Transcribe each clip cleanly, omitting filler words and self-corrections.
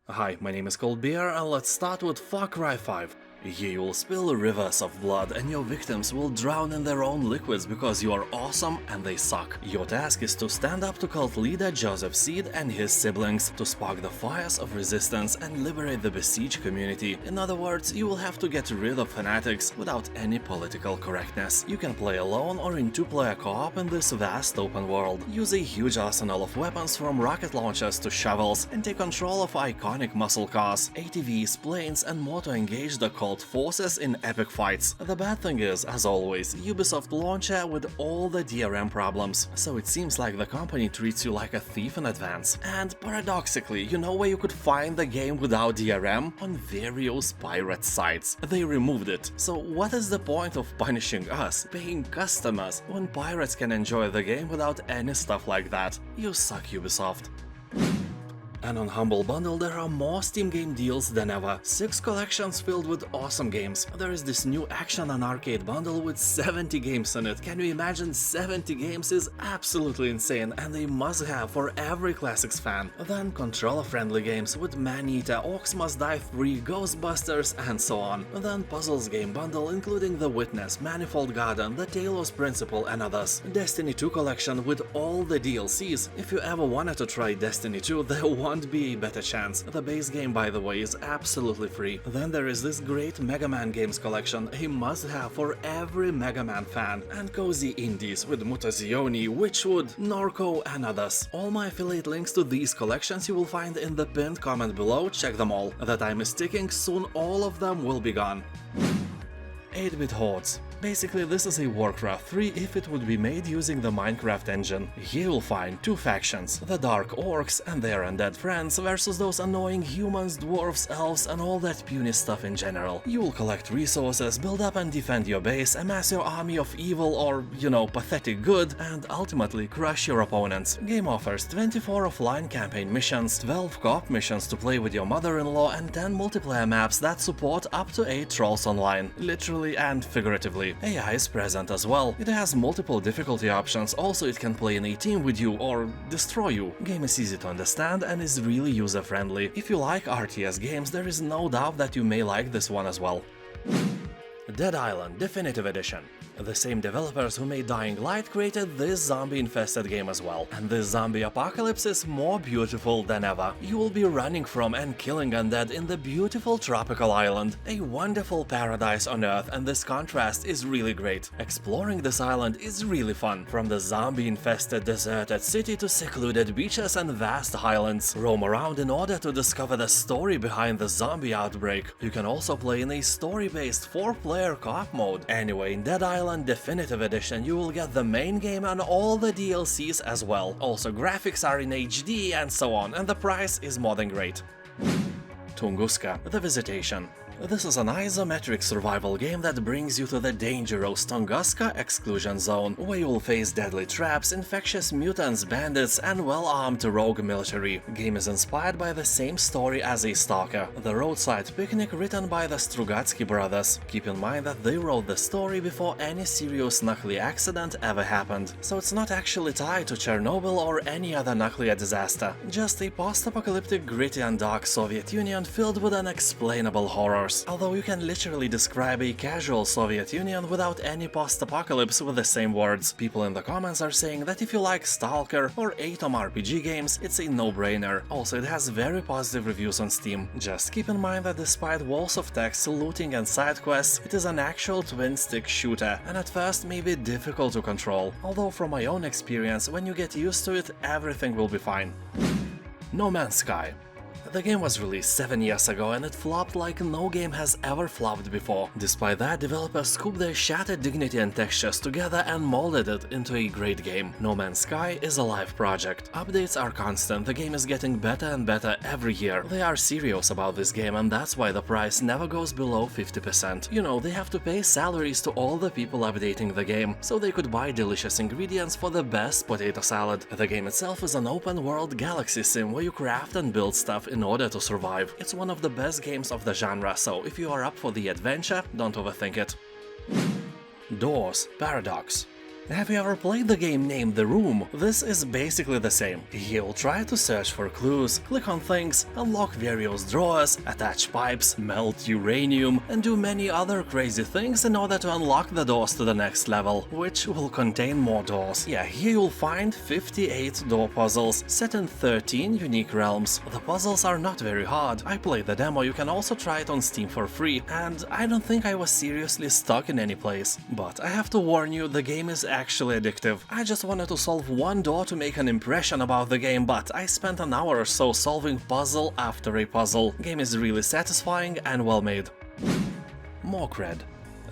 Hi, my name is Cold Beer, and let's start with Far Cry 5. Here you will spill rivers of blood and your victims will drown in their own liquids because you are awesome and they suck. Your task is to stand up to cult leader Joseph Seed and his siblings, to spark the fires of resistance and liberate the besieged community. In other words, you will have to get rid of fanatics without any political correctness. You can play alone or in two-player co-op in this vast open world. Use a huge arsenal of weapons from rocket launchers to shovels and take control of iconic muscle cars, ATVs, planes and more to engage the cult forces in epic fights. The bad thing is, as always, Ubisoft launcher with all the DRM problems, so it seems like the company treats you like a thief in advance. And paradoxically, you know where you could find the game without DRM? On various pirate sites. They removed it. So what is the point of punishing us, paying customers, when pirates can enjoy the game without any stuff like that? You suck, Ubisoft. And on Humble Bundle there are more Steam game deals than ever. 6 collections filled with awesome games. There is this new action and arcade bundle with 70 games in it. Can you imagine? 70 games is absolutely insane and a must-have for every classics fan. Then controller-friendly games with Man-Eater, Orcs Must Die 3, Ghostbusters and so on. Then Puzzles game bundle including The Witness, Manifold Garden, The Talos Principle and others. Destiny 2 collection with all the DLCs. If you ever wanted to try Destiny 2, there won't be a better chance. The base game, by the way, is absolutely free. Then there is this great Mega Man games collection, a must-have for every Mega Man fan, and cozy indies with Mutazioni, Witchwood, Norco and others. All my affiliate links to these collections you will find in the pinned comment below, check them all. The time is ticking, soon all of them will be gone. 8-bit Hordes. Basically, this is a Warcraft 3 if it would be made using the Minecraft engine. Here you'll find two factions, the Dark Orcs and their undead friends versus those annoying humans, dwarves, elves and all that puny stuff in general. You will collect resources, build up and defend your base, amass your army of evil or, you know, pathetic good, and ultimately crush your opponents. Game offers 24 offline campaign missions, 12 co-op missions to play with your mother-in-law and 10 multiplayer maps that support up to 8 trolls online, literally and figuratively. AI is present as well. It has multiple difficulty options, also it can play in a team with you or destroy you. Game is easy to understand and is really user-friendly. If you like RTS games, there is no doubt that you may like this one as well. Dead Island Definitive Edition. The same developers who made Dying Light created this zombie-infested game as well. And this zombie apocalypse is more beautiful than ever. You will be running from and killing undead in the beautiful tropical island. A wonderful paradise on Earth, and this contrast is really great. Exploring this island is really fun. From the zombie-infested deserted city to secluded beaches and vast highlands. Roam around in order to discover the story behind the zombie outbreak. You can also play in a story-based 4-player co-op mode. Anyway, in Dead Island Definitive Edition you will get the main game and all the DLCs as well. Also graphics are in HD and so on, and the price is more than great. Tunguska, The Visitation. This is an isometric survival game that brings you to the dangerous Tunguska exclusion zone, where you will face deadly traps, infectious mutants, bandits, and well-armed rogue military. Game is inspired by the same story as a Stalker, The Roadside Picnic, written by the Strugatsky brothers. Keep in mind that they wrote the story before any serious nuclear accident ever happened, so it's not actually tied to Chernobyl or any other nuclear disaster, just a post-apocalyptic, gritty and dark Soviet Union filled with unexplainable horrors. Although you can literally describe a casual Soviet Union without any post-apocalypse with the same words. People in the comments are saying that if you like Stalker or Atom RPG games, it's a no-brainer. Also, it has very positive reviews on Steam. Just keep in mind that despite walls of text, looting and side quests, it is an actual twin-stick shooter, and at first may be difficult to control. Although from my own experience, when you get used to it, everything will be fine. No Man's Sky. The game was released 7 years ago and it flopped like no game has ever flopped before. Despite that, developers scooped their shattered dignity and textures together and molded it into a great game. No Man's Sky is a live project. Updates are constant, the game is getting better and better every year. They are serious about this game and that's why the price never goes below 50%. You know, they have to pay salaries to all the people updating the game, so they could buy delicious ingredients for the best potato salad. The game itself is an open-world galaxy sim where you craft and build stuff in order to survive. It's one of the best games of the genre, so if you are up for the adventure, don't overthink it. Doors Paradox. Have you ever played the game named The Room? This is basically the same. You'll try to search for clues, click on things, unlock various drawers, attach pipes, melt uranium, and do many other crazy things in order to unlock the doors to the next level, which will contain more doors. Yeah, here you'll find 58 door puzzles, set in 13 unique realms. The puzzles are not very hard. I played the demo, you can also try it on Steam for free, and I don't think I was seriously stuck in any place. But I have to warn you, the game is actually addictive. I just wanted to solve one door to make an impression about the game, but I spent an hour or so solving puzzle after a puzzle. Game is really satisfying and well made. Morkredd.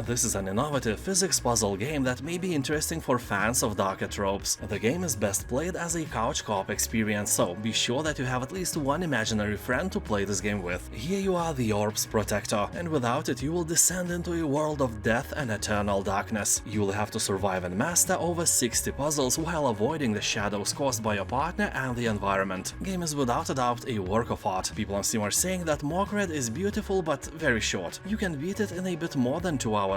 This is an innovative physics puzzle game that may be interesting for fans of darker tropes. The game is best played as a couch co-op experience, so be sure that you have at least one imaginary friend to play this game with. Here you are the orb's protector, and without it you will descend into a world of death and eternal darkness. You will have to survive and master over 60 puzzles while avoiding the shadows caused by your partner and the environment. Game is without a doubt a work of art. People on Steam are saying that Morkredd is beautiful but very short. You can beat it in a bit more than 2 hours.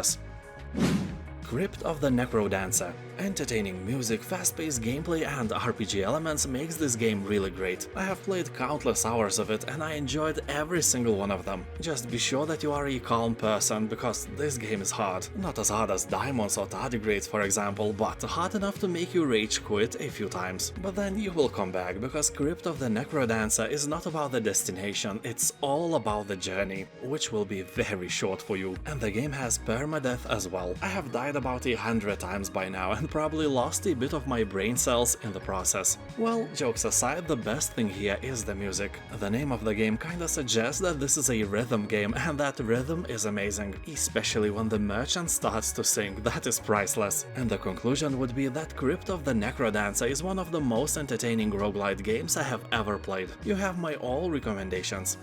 Crypt of the NecroDancer. Entertaining music, fast-paced gameplay and RPG elements makes this game really great. I have played countless hours of it and I enjoyed every single one of them. Just be sure that you are a calm person, because this game is hard. Not as hard as Diamonds or Tardigrades for example, but hard enough to make you rage quit a few times. But then you will come back, because Crypt of the NecroDancer is not about the destination, it's all about the journey, which will be very short for you. And the game has permadeath as well. I have died about 100 times by now and probably lost a bit of my brain cells in the process. Well, jokes aside, the best thing here is the music. The name of the game kinda suggests that this is a rhythm game, and that rhythm is amazing, especially when the merchant starts to sing. That is priceless. And the conclusion would be that Crypt of the NecroDancer is one of the most entertaining roguelite games I have ever played. You have my all recommendations.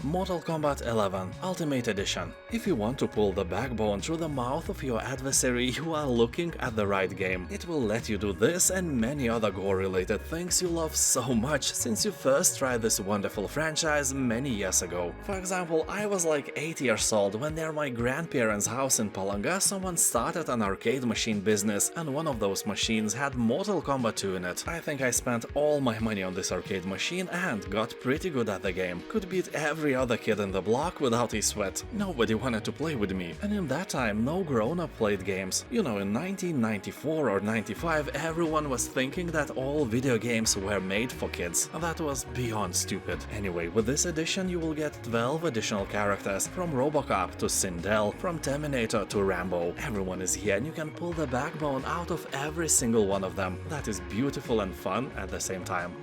Mortal Kombat 11 Ultimate Edition. If you want to pull the backbone through the mouth of your adversary, you are looking at the right game. It will let you do this and many other gore-related things you love so much since you first tried this wonderful franchise many years ago. For example, I was like 8 years old when near my grandparents' house in Palanga someone started an arcade machine business, and one of those machines had Mortal Kombat 2 in it. I think I spent all my money on this arcade machine and got pretty good at the game. Could beat every other kid in the block without a sweat. Nobody wanted to play with me, and in that time no grown-up played games. You know, in 1994 or 95 everyone was thinking that all video games were made for kids. That was beyond stupid. Anyway, with this edition you will get 12 additional characters, from Robocop to Sindel, from Terminator to Rambo. Everyone is here and you can pull the backbone out of every single one of them. That is beautiful and fun at the same time.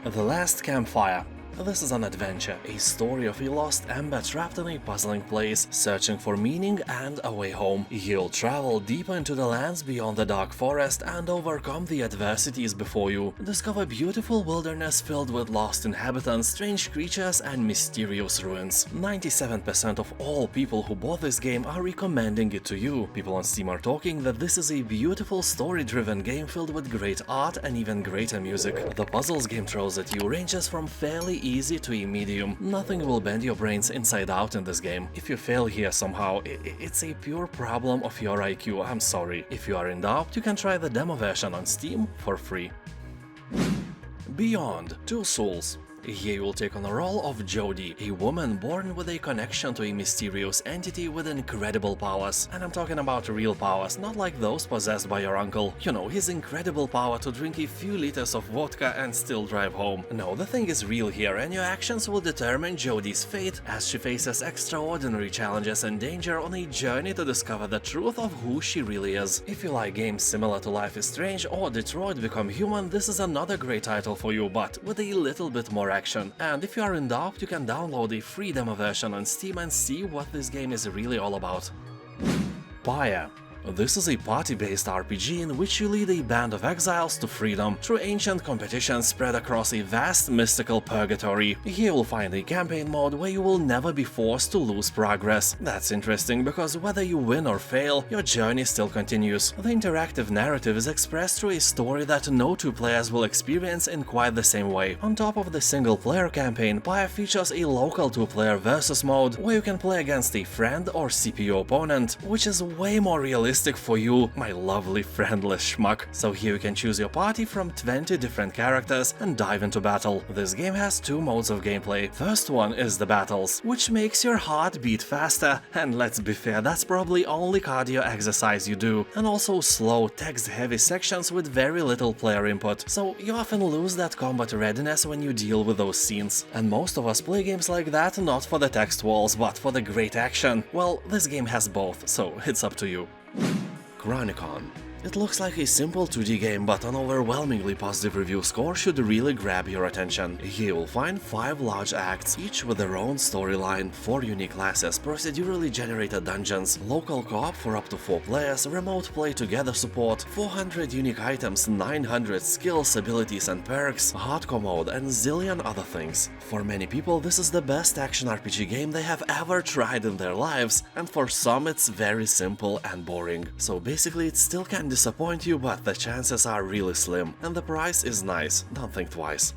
The Last Campfire. This is an adventure, a story of a lost ember trapped in a puzzling place, searching for meaning and a way home. You'll travel deeper into the lands beyond the dark forest and overcome the adversities before you. Discover beautiful wilderness filled with lost inhabitants, strange creatures and mysterious ruins. 97% of all people who bought this game are recommending it to you. People on Steam are talking that this is a beautiful story-driven game filled with great art and even greater music. The puzzles game throws at you ranges from fairly easy to a medium. Nothing will bend your brains inside out in this game. If you fail here somehow, it's a pure problem of your IQ, I'm sorry. If you are in doubt, you can try the demo version on Steam for free. Beyond Two Souls. Here you will take on the role of Jodie, a woman born with a connection to a mysterious entity with incredible powers. And I'm talking about real powers, not like those possessed by your uncle. You know, his incredible power to drink a few liters of vodka and still drive home. No, the thing is real here, and your actions will determine Jodie's fate as she faces extraordinary challenges and danger on a journey to discover the truth of who she really is. If you like games similar to Life is Strange or Detroit Become Human, this is another great title for you, but with a little bit more action. And if you are in doubt, you can download a free demo version on Steam and see what this game is really all about. Pyre. This is a party-based RPG in which you lead a band of exiles to freedom through ancient competitions spread across a vast mystical purgatory. Here you'll find a campaign mode where you will never be forced to lose progress. That's interesting because whether you win or fail, your journey still continues. The interactive narrative is expressed through a story that no two players will experience in quite the same way. On top of the single-player campaign, Pyre features a local two-player versus mode where you can play against a friend or CPU opponent, which is way more realistic realistic for you, my lovely friendless schmuck. So here you can choose your party from 20 different characters and dive into battle. This game has two modes of gameplay. First one is the battles, which makes your heart beat faster, and let's be fair, that's probably only cardio exercise you do, and also slow, text-heavy sections with very little player input, so you often lose that combat readiness when you deal with those scenes. And most of us play games like that not for the text walls, but for the great action. Well, this game has both, so it's up to you. Chronicon. It looks like a simple 2D game, but an overwhelmingly positive review score should really grab your attention. Here you'll find 5 large acts, each with their own storyline, 4 unique classes, procedurally generated dungeons, local co-op for up to 4 players, remote play together support, 400 unique items, 900 skills, abilities and perks, hardcore mode, and zillion other things. For many people, this is the best action RPG game they have ever tried in their lives, and for some it's very simple and boring. So basically it still can disappoint you, but the chances are really slim, and the price is nice, don't think twice.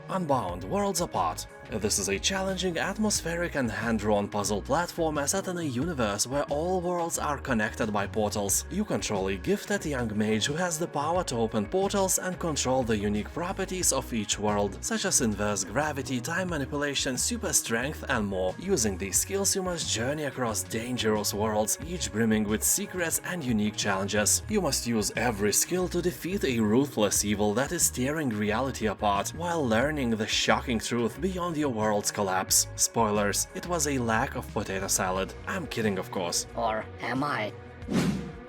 Unbound, Worlds Apart. This is a challenging, atmospheric and hand-drawn puzzle platformer set in a universe where all worlds are connected by portals. You control a gifted young mage who has the power to open portals and control the unique properties of each world, such as inverse gravity, time manipulation, super strength and more. Using these skills you must journey across dangerous worlds, each brimming with secrets and unique challenges. You must use every skill to defeat a ruthless evil that is tearing reality apart, while learning the shocking truth beyond your world's collapse. Spoilers, it was a lack of potato salad. I'm kidding, of course. Or am I?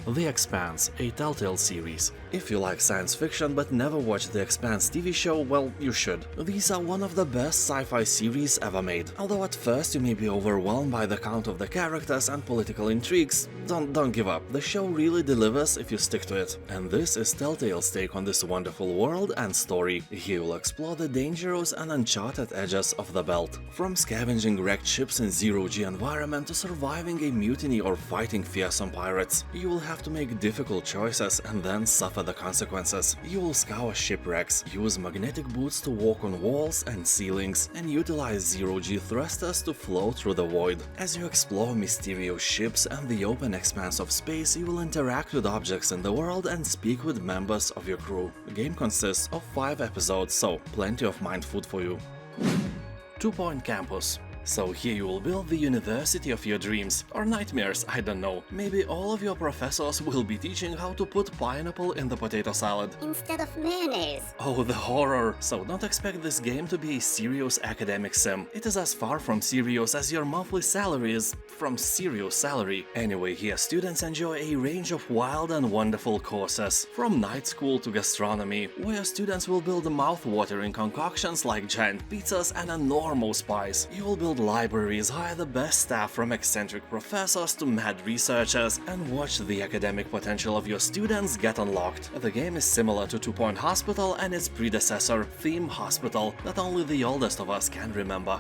The Expanse, a Telltale series. If you like science fiction but never watched the Expanse TV show, well, you should. These are one of the best sci-fi series ever made. Although at first you may be overwhelmed by the count of the characters and political intrigues, don't give up. The show really delivers if you stick to it. And this is Telltale's take on this wonderful world and story. Here you'll explore the dangerous and uncharted edges of the Belt. From scavenging wrecked ships in zero-G environment to surviving a mutiny or fighting fearsome pirates, you will have to make difficult choices and then suffer the consequences. You will scour shipwrecks, use magnetic boots to walk on walls and ceilings, and utilize zero-G thrusters to flow through the void. As you explore mysterious ships and the open expanse of space, you will interact with objects in the world and speak with members of your crew. The game consists of 5 episodes, so plenty of mind food for you. 2 Point Campus. So here you will build the university of your dreams, or nightmares, I don't know. Maybe all of your professors will be teaching how to put pineapple in the potato salad. Instead of mayonnaise. Oh, the horror! So don't expect this game to be a serious academic sim. It is as far from serious as your monthly salary is from serious salary. Anyway, here students enjoy a range of wild and wonderful courses, from night school to gastronomy, where students will build mouth-watering concoctions like giant pizzas and enormous pies. You will build libraries, hire the best staff from eccentric professors to mad researchers, and watch the academic potential of your students get unlocked. The game is similar to 2 Point Hospital and its predecessor, Theme Hospital, that only the oldest of us can remember.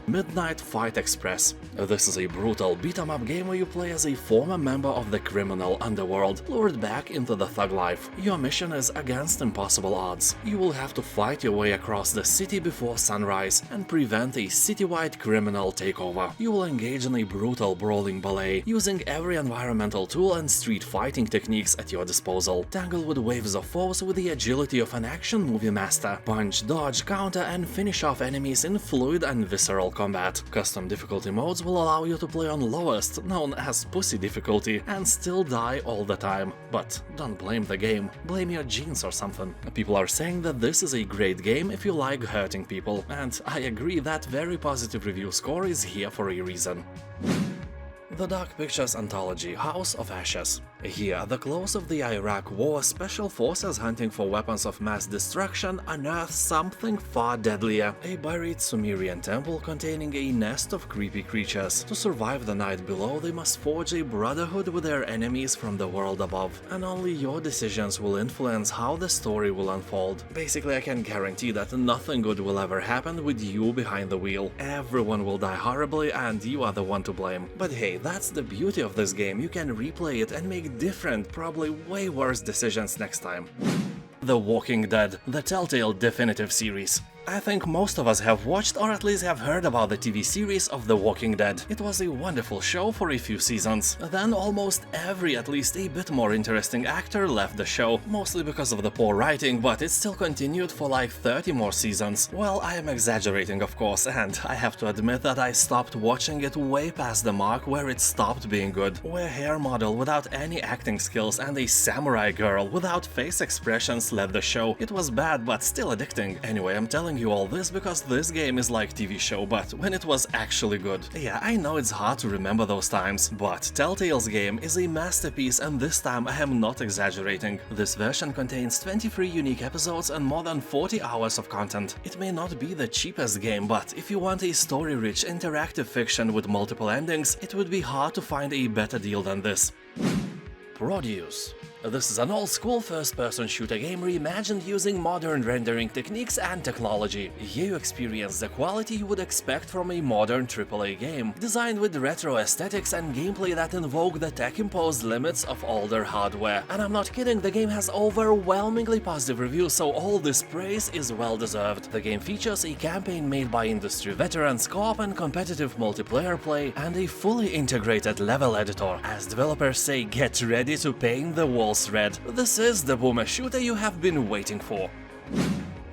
Midnight Fight Express. This is a brutal beat-em-up game where you play as a former member of the criminal underworld, lured back into the thug life. Your mission is against impossible odds. You will have to fight your way across the city before sunrise and prevent a citywide criminal takeover. You will engage in a brutal brawling ballet, using every environmental tool and street fighting techniques at your disposal. Tangle with waves of foes with the agility of an action movie master. Punch, dodge, counter and finish off enemies in fluid and visceral combat. Custom difficulty modes will allow you to play on lowest, known as pussy difficulty, and still die all the time. But don't blame the game, blame your genes or something. People are saying that this is a great game if you like hurting people, and I agree that very positive review score is here for a reason. The Dark Pictures Anthology, House of Ashes. Here, at the close of the Iraq War, special forces hunting for weapons of mass destruction unearth something far deadlier, a buried Sumerian temple containing a nest of creepy creatures. To survive the night below, they must forge a brotherhood with their enemies from the world above, and only your decisions will influence how the story will unfold. Basically, I can guarantee that nothing good will ever happen with you behind the wheel. Everyone will die horribly and you are the one to blame. But hey, that's the beauty of this game, you can replay it and make different, probably way worse decisions next time. The Walking Dead, the Telltale Definitive Series. I think most of us have watched or at least have heard about the TV series of The Walking Dead. It was a wonderful show for a few seasons. Then almost every at least a bit more interesting actor left the show, mostly because of the poor writing, but it still continued for like 30 more seasons. Well, I am exaggerating of course, and I have to admit that I stopped watching it way past the mark where it stopped being good. Where a hair model without any acting skills and a samurai girl without face expressions led the show. It was bad but still addicting. Anyway, I'm telling you all this because this game is like TV show, but when it was actually good. Yeah, I know it's hard to remember those times, but Telltale's game is a masterpiece, and this time I am not exaggerating. This version contains 23 unique episodes and more than 40 hours of content. It may not be the cheapest game, but if you want a story-rich interactive fiction with multiple endings, it would be hard to find a better deal than this. Prodeus. This is an old-school first-person shooter game reimagined using modern rendering techniques and technology. Here you experience the quality you would expect from a modern AAA game, designed with retro aesthetics and gameplay that invoke the tech-imposed limits of older hardware. And I'm not kidding, the game has overwhelmingly positive reviews, so all this praise is well-deserved. The game features a campaign made by industry veterans, co-op and competitive multiplayer play, and a fully integrated level editor. As developers say, get ready to paint the walls red. This is the boomer shooter you have been waiting for.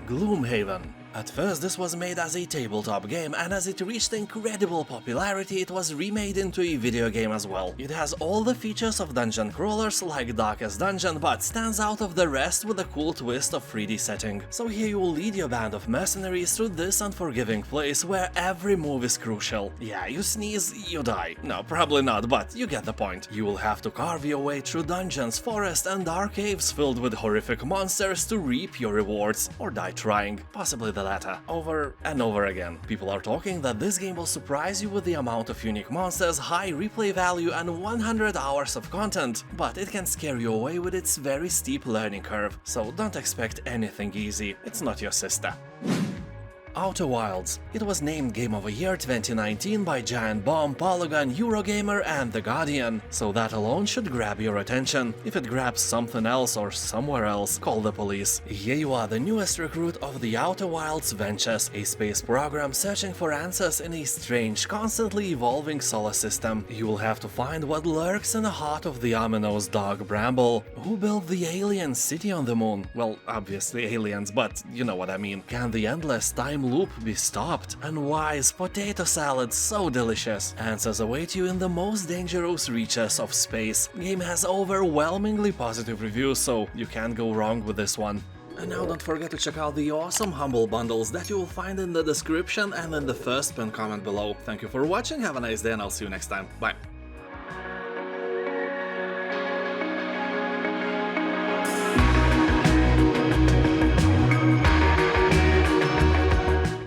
Gloomhaven. At first this was made as a tabletop game, and as it reached incredible popularity it was remade into a video game as well. It has all the features of dungeon crawlers like Darkest Dungeon, but stands out of the rest with a cool twist of 3D setting. So here you will lead your band of mercenaries through this unforgiving place where every move is crucial. Yeah, you sneeze, you die. No, probably not, but you get the point. You will have to carve your way through dungeons, forests and dark caves filled with horrific monsters to reap your rewards, or die trying, possibly the latter, over and over again. People are talking that this game will surprise you with the amount of unique monsters, high replay value and 100 hours of content, but it can scare you away with its very steep learning curve, so don't expect anything easy, it's not your sister. Outer Wilds. It was named Game of the Year 2019 by Giant Bomb, Polygon, Eurogamer and The Guardian, so that alone should grab your attention. If it grabs something else or somewhere else, call the police. Here you are, the newest recruit of the Outer Wilds Ventures, a space program searching for answers in a strange, constantly evolving solar system. You will have to find what lurks in the heart of the ominous Dark Bramble. Who built the alien city on the moon? Well, obviously aliens, but you know what I mean. Can the endless time loop be stopped? And why is potato salad so delicious? Answers await you in the most dangerous reaches of space. Game has overwhelmingly positive reviews, so you can't go wrong with this one. And now don't forget to check out the awesome Humble bundles that you will find in the description and in the first pinned comment below. Thank you for watching, have a nice day and I'll see you next time. Bye.